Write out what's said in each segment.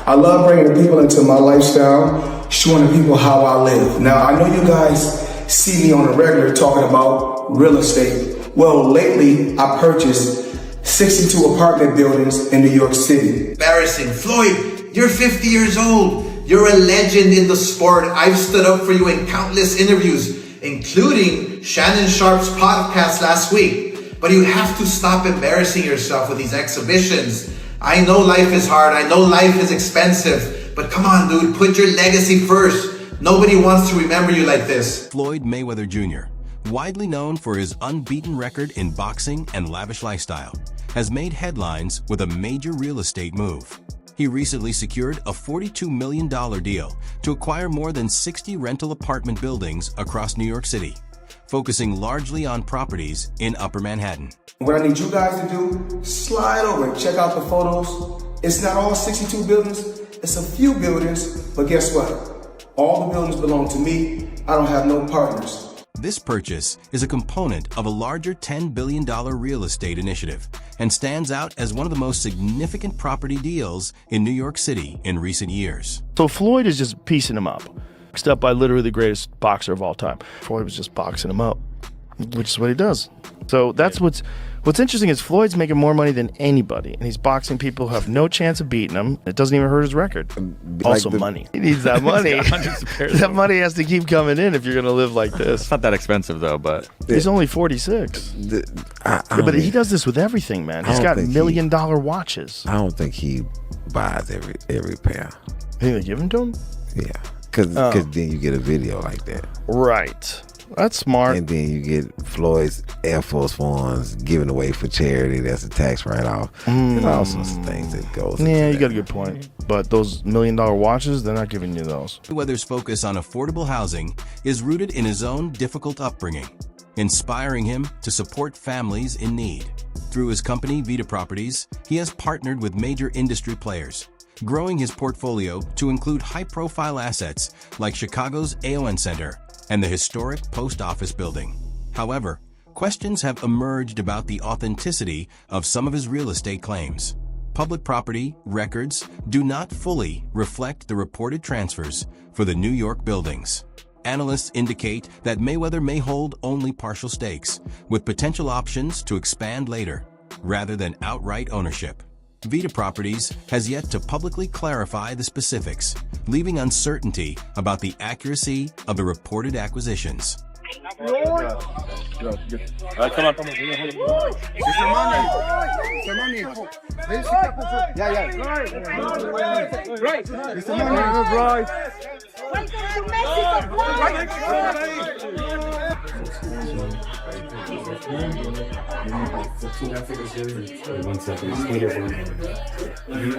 I love bringing the people into my lifestyle, showing the people how I live. Now, I know you guys see me on a regular talking about real estate. Well, lately, I purchased 62 apartment buildings in New York City. Embarrassing. Floyd, you're 50 years old. You're a legend in the sport. I've stood up for you in countless interviews, including Shannon Sharp's podcast last week. But you have to stop embarrassing yourself with these exhibitions. I know life is hard. I know life is expensive. But come on, dude, put your legacy first. Nobody wants to remember you like this. Floyd Mayweather Jr., widely known for his unbeaten record in boxing and lavish lifestyle, has made headlines with a major real estate move. He recently secured a $42 million deal to acquire more than 60 rental apartment buildings across New York City, focusing largely on properties in Upper Manhattan. What I need you guys to do, slide over and check out the photos. It's not all 62 buildings, it's a few buildings, but guess what? All the buildings belong to me. I don't have no partners. This purchase is a component of a larger $10 billion real estate initiative and stands out as one of the most significant property deals in New York City in recent years. So Floyd is just piecing him up. Boxed up by literally the greatest boxer of all time. Floyd was just boxing him up, which is what he does. So that's what's interesting is Floyd's making more money than anybody, and he's boxing people who have no chance of beating him. It doesn't even hurt his record. Also money. He needs that money. That money has to keep coming in if you're going to live like this. It's not that expensive, though, but... He's only 46. But he does this with everything, man. He's got $1 million watches. I don't think he buys every pair. You think they give them to him? Yeah, because then you get a video like that. Right. That's smart. And then you get Floyd's Air Force Ones given away for charity. That's a tax write-off. There's all sorts of things that goes into Yeah, you that. got a good point. But those $1 million watches, they're not giving you those. Mayweather's focus on affordable housing is rooted in his own difficult upbringing, inspiring him to support families in need. Through his company, Vita Properties, he has partnered with major industry players, growing his portfolio to include high-profile assets like Chicago's AON Center and the historic Post Office building. However, questions have emerged about the authenticity of some of his real estate claims. Public property records do not fully reflect the reported transfers for the New York buildings. Analysts indicate that Mayweather may hold only partial stakes, with potential options to expand later, rather than outright ownership. Vita Properties has yet to publicly clarify the specifics, leaving uncertainty about the accuracy of the reported acquisitions. Come on.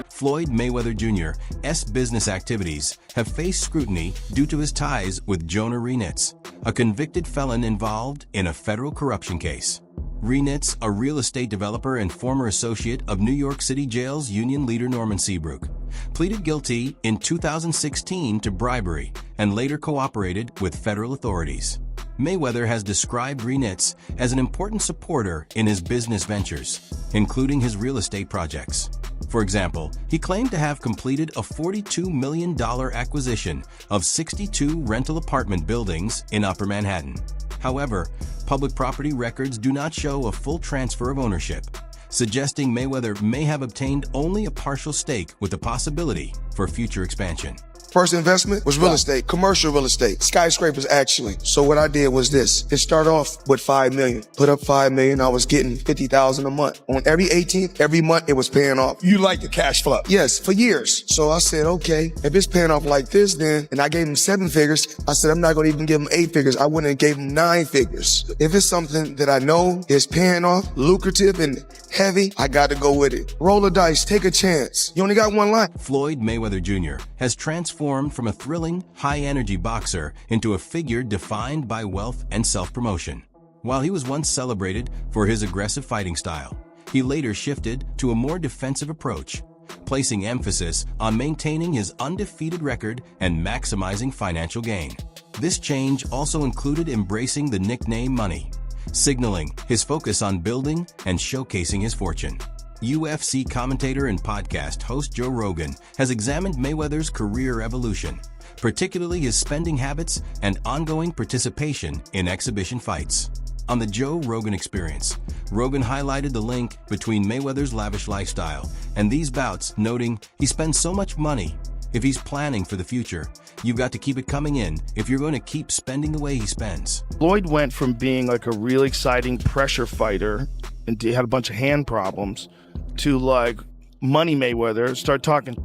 Floyd Mayweather Jr.'s business activities have faced scrutiny due to his ties with Jonah Renitz, a convicted felon involved in a federal corruption case. Renitz, a real estate developer and former associate of New York City Jail's union leader Norman Seabrook, pleaded guilty in 2016 to bribery and later cooperated with federal authorities. Mayweather has described Renitz as an important supporter in his business ventures, including his real estate projects. For example, he claimed to have completed a $42 million acquisition of 62 rental apartment buildings in Upper Manhattan. However, public property records do not show a full transfer of ownership, suggesting Mayweather may have obtained only a partial stake with the possibility for future expansion. First investment was real estate, commercial real estate, skyscrapers actually. So what I did was this. It started off with $5 million. Put up $5 million, I was getting $50,000 a month. On every 18th, every month it was paying off. You like the cash flow? Yes, for years. So I said, okay, if it's paying off like this then, and I gave him 7 figures, I said, I'm not gonna even give him 8 figures. I went and gave him 9 figures. If it's something that I know is paying off, lucrative and heavy, I gotta go with it. Roll the dice, take a chance. You only got one life. Floyd Mayweather Jr. has transformed from a thrilling, high-energy boxer into a figure defined by wealth and self-promotion. While he was once celebrated for his aggressive fighting style, he later shifted to a more defensive approach, placing emphasis on maintaining his undefeated record and maximizing financial gain. This change also included embracing the nickname Money, signaling his focus on building and showcasing his fortune. UFC commentator and podcast host Joe Rogan has examined Mayweather's career evolution, particularly his spending habits and ongoing participation in exhibition fights. On the Joe Rogan Experience, Rogan highlighted the link between Mayweather's lavish lifestyle and these bouts, noting he spends so much money. If he's planning for the future, you've got to keep it coming in if you're going to keep spending the way he spends. Floyd went from being like a really exciting pressure fighter and he had a bunch of hand problems to like Money Mayweather, start talking,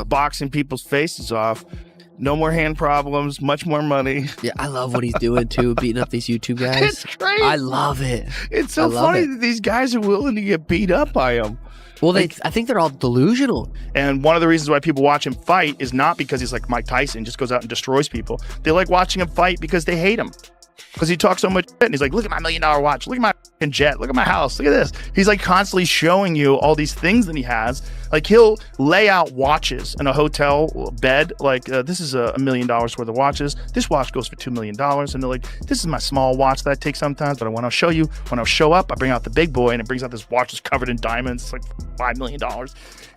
boxing people's faces off. No more hand problems, much more money. Yeah, I love what he's doing too, beating up these YouTube guys. It's great. I love it. It's so funny that these guys are willing to get beat up by him. Well, I think they're all delusional. And one of the reasons why people watch him fight is not because he's like Mike Tyson, just goes out and destroys people. They like watching him fight because they hate him. Because he talks so much shit and he's like, look at my $1 million watch, look at my fucking jet, look at my house, look at this. He's like constantly showing you all these things that he has. Like he'll lay out watches in a hotel bed. Like this is $1 million worth of watches. This watch goes for $2 million. And they're like, this is my small watch that I take sometimes, but when I'll show you, when I'll show up, I bring out the big boy and it brings out this watch that's covered in diamonds. It's like $5 million.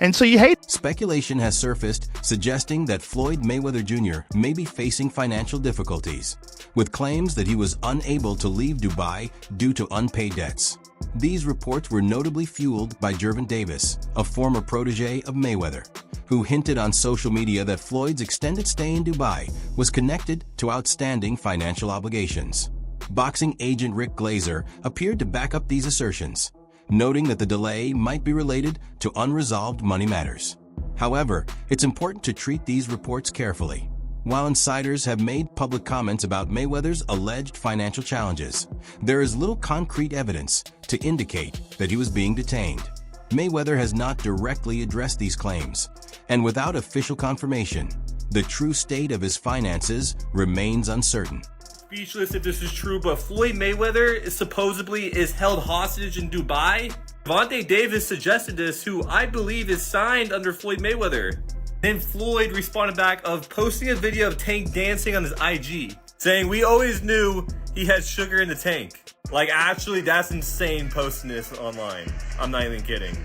And so you hate. Speculation has surfaced suggesting that Floyd Mayweather Jr. may be facing financial difficulties, with claims that he was unable to leave Dubai due to unpaid debts. These reports were notably fueled by Gervonta Davis, a former protege of Mayweather, who hinted on social media that Floyd's extended stay in Dubai was connected to outstanding financial obligations. Boxing agent Rick Glazer appeared to back up these assertions, noting that the delay might be related to unresolved money matters. However, it's important to treat these reports carefully. While insiders have made public comments about Mayweather's alleged financial challenges, there is little concrete evidence to indicate that he was being detained. Mayweather has not directly addressed these claims, and without official confirmation, the true state of his finances remains uncertain. Speechless if this is true, but Floyd Mayweather supposedly is held hostage in Dubai. Gervonta Davis suggested this, who I believe is signed under Floyd Mayweather. Then Floyd responded back of posting a video of Tank dancing on his IG, saying, we always knew he had sugar in the tank. Like, actually, that's insane posting this online. I'm not even kidding.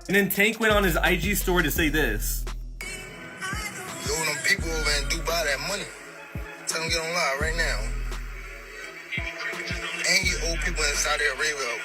And then Tank went on his IG story to say this. Yo, them people over in Dubai that money. Tell them get on live right now. And you old people in Saudi Arabia.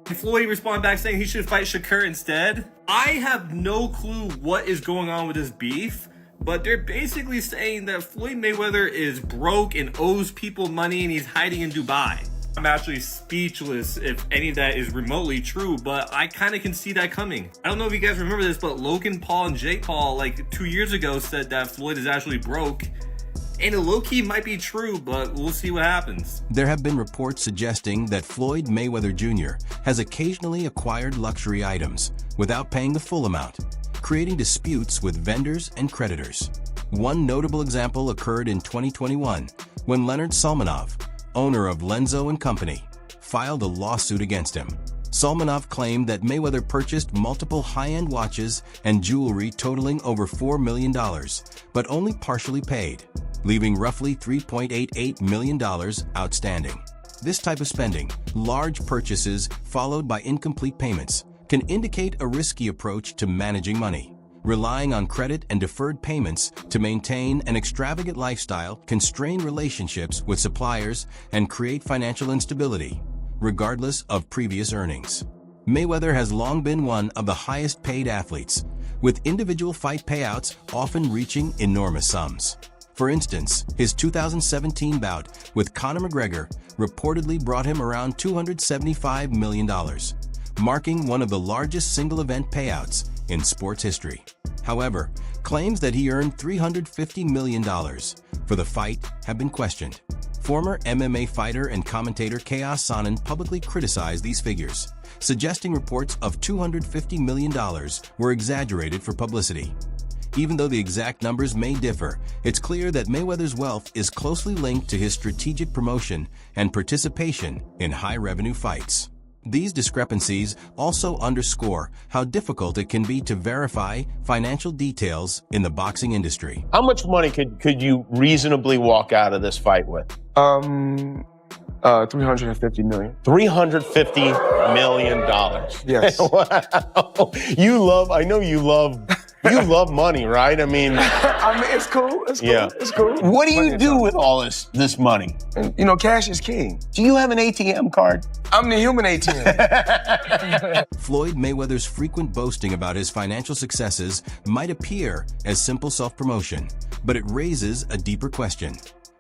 And Floyd responded back saying he should fight Shakur instead. I have no clue what is going on with this beef, but they're basically saying that Floyd Mayweather is broke and owes people money and he's hiding in Dubai. I'm actually speechless if any of that is remotely true, but I kind of can see that coming. I don't know if you guys remember this, but Logan Paul and Jake Paul like 2 years ago said that Floyd is actually broke. And it low-key might be true, but we'll see what happens. There have been reports suggesting that Floyd Mayweather Jr. has occasionally acquired luxury items without paying the full amount, creating disputes with vendors and creditors. One notable example occurred in 2021 when Leonard Salmanov, owner of Lenzo & Company, filed a lawsuit against him. Salmanov claimed that Mayweather purchased multiple high-end watches and jewelry totaling over $4 million, but only partially paid, leaving roughly $3.88 million outstanding. This type of spending, large purchases followed by incomplete payments, can indicate a risky approach to managing money. Relying on credit and deferred payments to maintain an extravagant lifestyle can strain relationships with suppliers and create financial instability, regardless of previous earnings. Mayweather has long been one of the highest paid athletes, with individual fight payouts often reaching enormous sums. For instance, his 2017 bout with Conor McGregor reportedly brought him around $275 million, marking one of the largest single-event payouts in sports history. However, claims that he earned $350 million for the fight have been questioned. Former MMA fighter and commentator Chaos Sonnen publicly criticized these figures, suggesting reports of $250 million were exaggerated for publicity. Even though the exact numbers may differ, it's clear that Mayweather's wealth is closely linked to his strategic promotion and participation in high-revenue fights. These discrepancies also underscore how difficult it can be to verify financial details in the boxing industry. How much money could you reasonably walk out of this fight with? $350 million. $350 million. Yes. Wow. You love money, right? I mean, it's cool. It's cool. Yeah. It's cool. what do you do with all this money? And, cash is king. Do you have an ATM card? I'm the human ATM. Floyd Mayweather's frequent boasting about his financial successes might appear as simple self-promotion, but it raises a deeper question.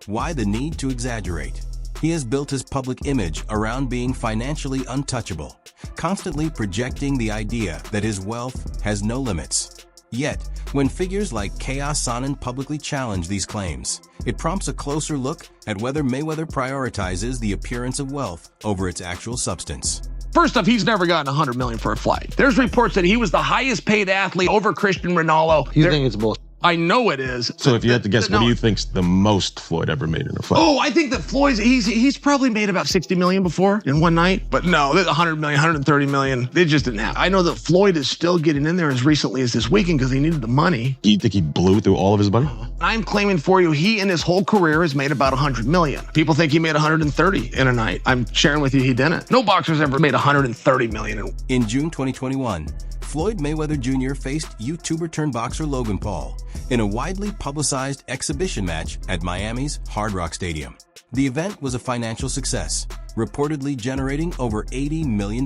Why the need to exaggerate? He has built his public image around being financially untouchable, constantly projecting the idea that his wealth has no limits. Yet, when figures like Chaos Sonnen publicly challenge these claims, it prompts a closer look at whether Mayweather prioritizes the appearance of wealth over its actual substance. First off, he's never gotten $100 million for a fight. There's reports that he was the highest paid athlete over Christian Ronaldo. You think it's bullshit? I know it is. So if you had to guess, what do you think's the most Floyd ever made in a fight? Oh, I think that Floyd's, he's probably made about 60 million before in one night. But no, 100 million, 130 million, they just didn't have. I know that Floyd is still getting in there as recently as this weekend because he needed the money. You think he blew through all of his money? I'm claiming for you, he in his whole career has made about 100 million. People think he made 130 in a night. I'm sharing with you, he didn't. No boxer's ever made 130 million. In June 2021, Floyd Mayweather Jr. faced YouTuber-turned-boxer Logan Paul in a widely publicized exhibition match at Miami's Hard Rock Stadium. The event was a financial success, reportedly generating over $80 million,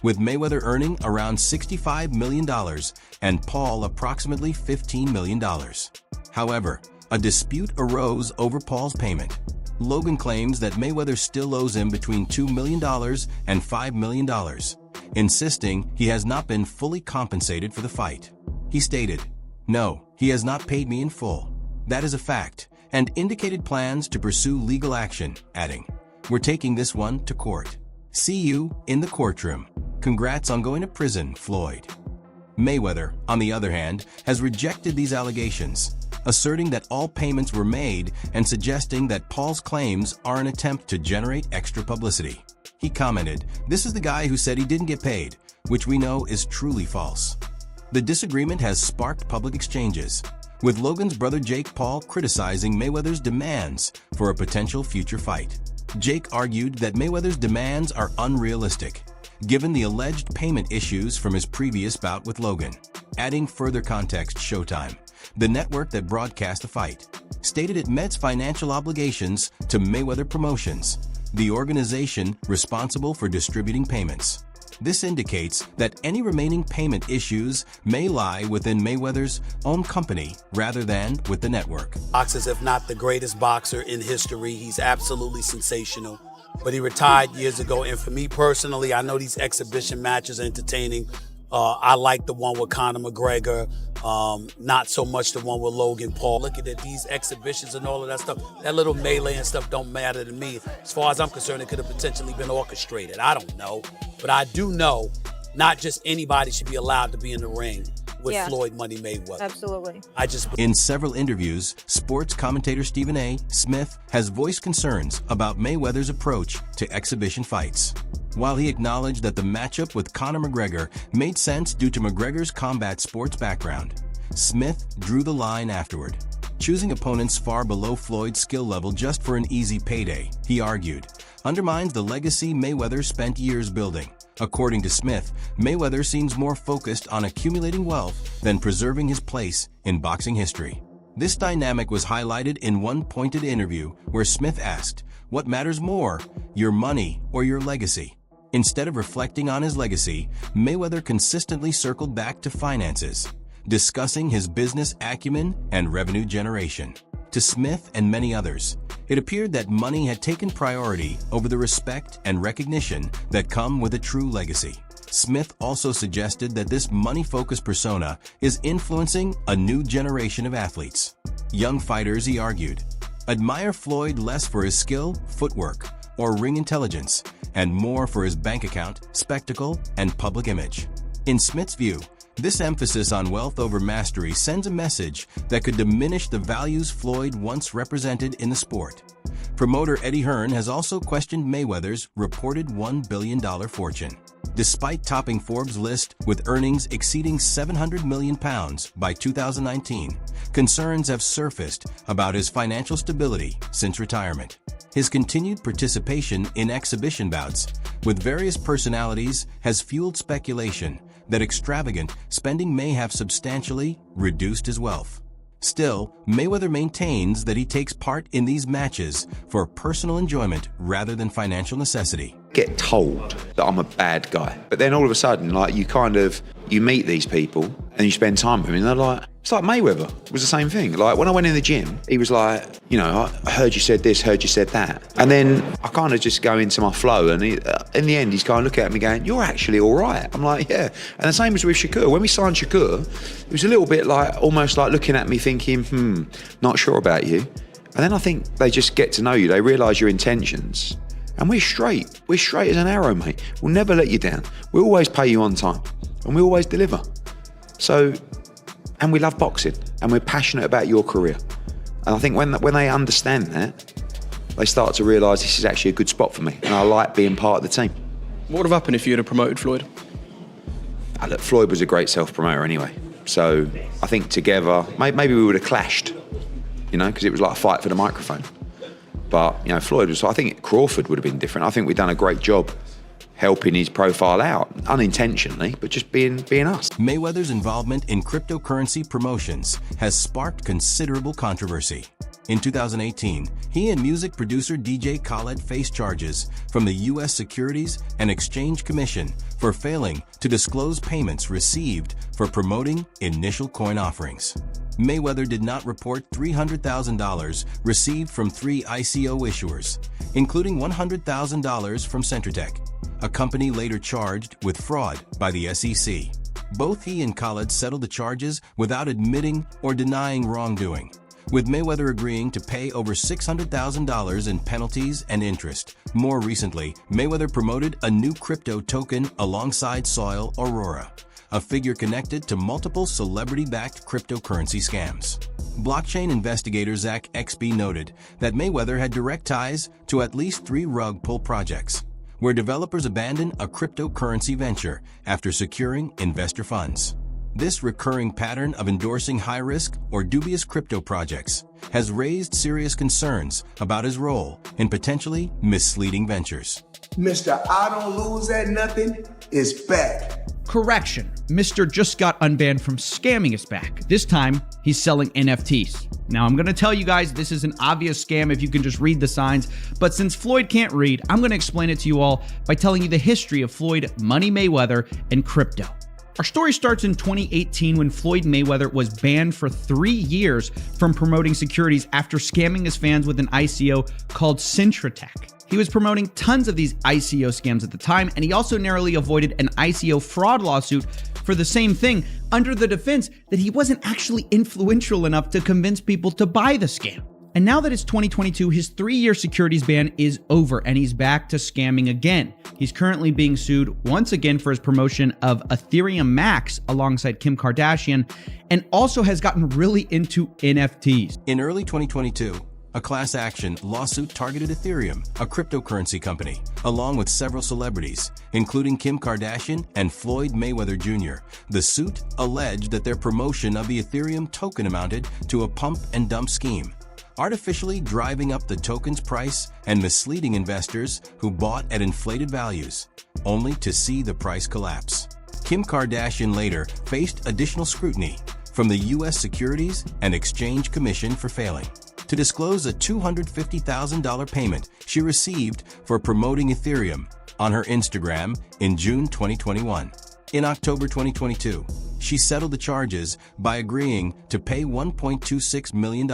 with Mayweather earning around $65 million and Paul approximately $15 million. However, a dispute arose over Paul's payment. Logan claims that Mayweather still owes him between $2 million and $5 million, insisting he has not been fully compensated for the fight. He stated, "No, he has not paid me in full. That is a fact," and indicated plans to pursue legal action, adding, "We're taking this one to court. See you in the courtroom. Congrats on going to prison, Floyd." Mayweather, on the other hand, has rejected these allegations, asserting that all payments were made and suggesting that Paul's claims are an attempt to generate extra publicity. He commented, "This is the guy who said he didn't get paid," which we know is truly false. The disagreement has sparked public exchanges, with Logan's brother Jake Paul criticizing Mayweather's demands for a potential future fight. Jake argued that Mayweather's demands are unrealistic, given the alleged payment issues from his previous bout with Logan. Adding further context, Showtime, the network that broadcast the fight, stated it met its financial obligations to Mayweather Promotions, the organization responsible for distributing payments. This indicates that any remaining payment issues may lie within Mayweather's own company rather than with the network. Boxers, if not the greatest boxer in history. He's absolutely sensational. But he retired years ago, and for me personally, I know these exhibition matches are entertaining. I like the one with Conor McGregor, not so much the one with Logan Paul. Looking at these exhibitions and all of that stuff, that little melee and stuff don't matter to me. As far as I'm concerned, it could have potentially been orchestrated. I don't know. But I do know not just anybody should be allowed to be in the ring with Floyd Money Mayweather. Absolutely. In several interviews, sports commentator Stephen A. Smith has voiced concerns about Mayweather's approach to exhibition fights. While he acknowledged that the matchup with Conor McGregor made sense due to McGregor's combat sports background, Smith drew the line afterward. Choosing opponents far below Floyd's skill level just for an easy payday, he argued, undermines the legacy Mayweather spent years building. According to Smith, Mayweather seems more focused on accumulating wealth than preserving his place in boxing history. This dynamic was highlighted in one pointed interview where Smith asked, "What matters more, your money or your legacy?" Instead of reflecting on his legacy, Mayweather consistently circled back to finances, discussing his business acumen and revenue generation. To Smith and many others, it appeared that money had taken priority over the respect and recognition that come with a true legacy. Smith also suggested that this money-focused persona is influencing a new generation of athletes. Young fighters, he argued, admire Floyd less for his skill, footwork, or ring intelligence, and more for his bank account, spectacle, and public image. In Smith's view, this emphasis on wealth over mastery sends a message that could diminish the values Floyd once represented in the sport. Promoter Eddie Hearn has also questioned Mayweather's reported $1 billion fortune. Despite topping Forbes' list with earnings exceeding £700 million by 2019, concerns have surfaced about his financial stability since retirement. His continued participation in exhibition bouts with various personalities has fueled speculation that extravagant spending may have substantially reduced his wealth. Still, Mayweather maintains that he takes part in these matches for personal enjoyment rather than financial necessity. Get told that I'm a bad guy, but then all of a sudden, like, you meet these people and you spend time with them, and they're like, it's like Mayweather. It was the same thing. Like, when I went in the gym, he was like, you know, I heard you said this, heard you said that. And then I kind of just go into my flow, and in the end, he's kind of looking at me going, you're actually all right. I'm like, yeah. And the same was with Shakur. When we signed Shakur, it was a little bit like, almost like looking at me thinking, not sure about you. And then I think they just get to know you. They realise your intentions. And we're straight. We're straight as an arrow, mate. We'll never let you down. We always pay you on time. And we always deliver. So, and we love boxing. And we're passionate about your career. And I think when they understand that, they start to realise this is actually a good spot for me. And I like being part of the team. What would have happened if you had promoted Floyd? Look, Floyd was a great self-promoter anyway. So I think together, maybe we would have clashed, you know, because it was like a fight for the microphone. But, you know, Floyd was, I think Crawford would have been different. I think we've done a great job helping his profile out, unintentionally, but just being us. Mayweather's involvement in cryptocurrency promotions has sparked considerable controversy. In 2018, he and music producer DJ Khaled faced charges from the U.S. Securities and Exchange Commission for failing to disclose payments received for promoting initial coin offerings. Mayweather did not report $300,000 received from 3 ICO issuers, including $100,000 from Centratech, a company later charged with fraud by the SEC. Both he and Khaled settled the charges without admitting or denying wrongdoing, with Mayweather agreeing to pay over $600,000 in penalties and interest. More recently, Mayweather promoted a new crypto token alongside Soil Aurora, a figure connected to multiple celebrity-backed cryptocurrency scams. Blockchain investigator Zach XB noted that Mayweather had direct ties to at least 3 rug pull projects, where developers abandoned a cryptocurrency venture after securing investor funds. This recurring pattern of endorsing high-risk or dubious crypto projects has raised serious concerns about his role in potentially misleading ventures. Mr. I don't lose at nothing is back. Correction, Mr. just got unbanned from scamming is back. This time, he's selling NFTs. Now, I'm going to tell you guys this is an obvious scam if you can just read the signs, but since Floyd can't read, I'm going to explain it to you all by telling you the history of Floyd Money Mayweather and crypto. Our story starts in 2018 when Floyd Mayweather was banned for 3 years from promoting securities after scamming his fans with an ICO called Centratech. He was promoting tons of these ICO scams at the time, and he also narrowly avoided an ICO fraud lawsuit for the same thing under the defense that he wasn't actually influential enough to convince people to buy the scam. And now that it's 2022, his 3-year securities ban is over and he's back to scamming again. He's currently being sued once again for his promotion of Ethereum Max alongside Kim Kardashian, and also has gotten really into NFTs. In early 2022, a class action lawsuit targeted Ethereum, a cryptocurrency company, along with several celebrities, including Kim Kardashian and Floyd Mayweather Jr. The suit alleged that their promotion of the Ethereum token amounted to a pump and dump scheme, artificially driving up the token's price and misleading investors who bought at inflated values, only to see the price collapse. Kim Kardashian later faced additional scrutiny from the U.S. Securities and Exchange Commission for failing to disclose a $250,000 payment she received for promoting Ethereum on her Instagram in June 2021. In October 2022, she settled the charges by agreeing to pay $1.26 million,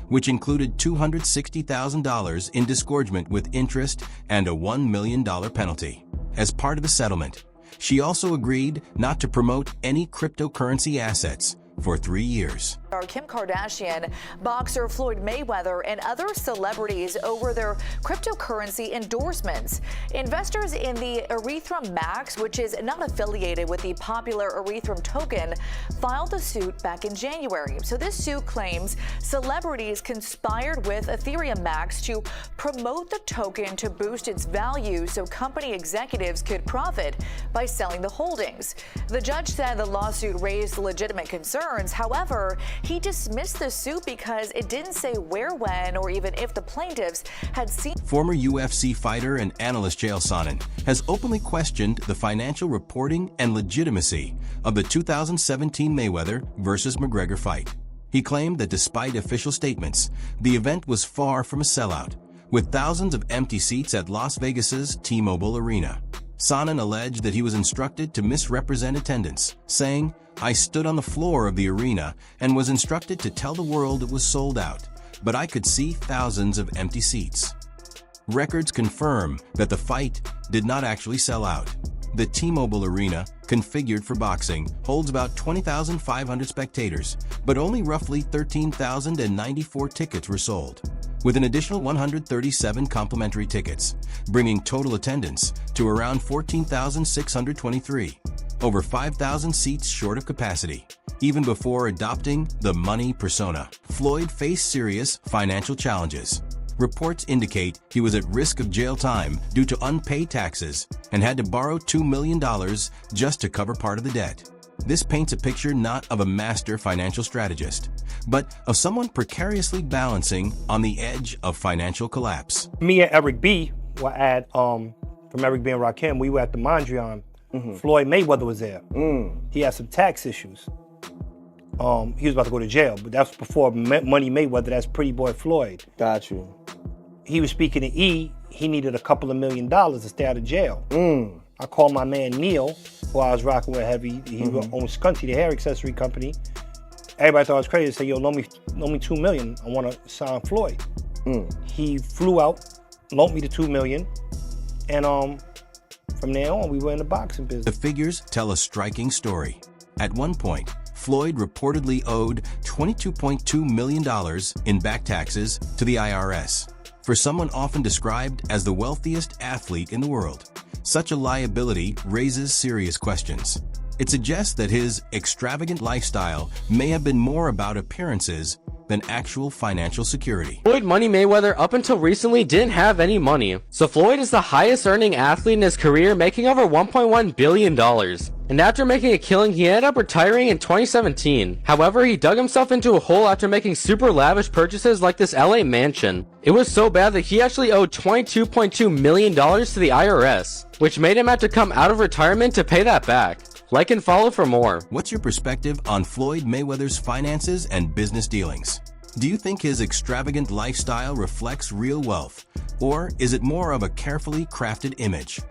which included $260,000 in disgorgement with interest and a $1 million penalty. As part of the settlement, she also agreed not to promote any cryptocurrency assets for 3 years. Kim Kardashian, boxer Floyd Mayweather, and other celebrities over their cryptocurrency endorsements. Investors in the Ethereum Max, which is not affiliated with the popular Ethereum token, filed a suit back in January. So this suit claims celebrities conspired with Ethereum Max to promote the token to boost its value so company executives could profit by selling the holdings. The judge said the lawsuit raised legitimate concerns concerns. However, he dismissed the suit because it didn't say where, when, or even if the plaintiffs had seen. Former UFC fighter and analyst Chael Sonnen has openly questioned the financial reporting and legitimacy of the 2017 Mayweather versus McGregor fight. He claimed that despite official statements, the event was far from a sellout, with thousands of empty seats at Las Vegas's T-Mobile Arena. Sonnen alleged that he was instructed to misrepresent attendance, saying, "I stood on the floor of the arena and was instructed to tell the world it was sold out, but I could see thousands of empty seats." Records confirm that the fight did not actually sell out. The T-Mobile Arena, configured for boxing, holds about 20,500 spectators, but only roughly 13,094 tickets were sold, with an additional 137 complimentary tickets, bringing total attendance to around 14,623, over 5,000 seats short of capacity. Even before adopting the money persona, Floyd faced serious financial challenges. Reports indicate he was at risk of jail time due to unpaid taxes and had to borrow $2 million just to cover part of the debt. This paints a picture not of a master financial strategist, but of someone precariously balancing on the edge of financial collapse. Me and Eric B. were at, from Eric B. and Rakim, we were at the Mondrian. Floyd Mayweather was there. He had some tax issues. He was about to go to jail, but that's before Money Mayweather, that's Pretty Boy Floyd. Got you. He was speaking to E. He needed a couple of $1 million to stay out of jail. I called my man Neil, who I was rocking with heavy. He owns Scunty, the hair accessory company. Everybody thought I was crazy. I said, yo, loan me $2 million. I want to sign Floyd. He flew out, loaned me the $2 million, and from there on, we were in the boxing business. The figures tell a striking story. At one point, Floyd reportedly owed $22.2 million in back taxes to the IRS. For someone often described as the wealthiest athlete in the world, such a liability raises serious questions. It suggests that his extravagant lifestyle may have been more about appearances than actual financial security. Floyd Money Mayweather up until recently didn't have any money, so Floyd is the highest earning athlete in his career, making over $1.1 billion. And after making a killing, he ended up retiring in 2017. However, he dug himself into a hole after making super lavish purchases like this LA mansion. It was so bad that he actually owed $22.2 million to the IRS, which made him have to come out of retirement to pay that back. Like and follow for more. What's your perspective on Floyd Mayweather's finances and business dealings? Do you think his extravagant lifestyle reflects real wealth, or is it more of a carefully crafted image?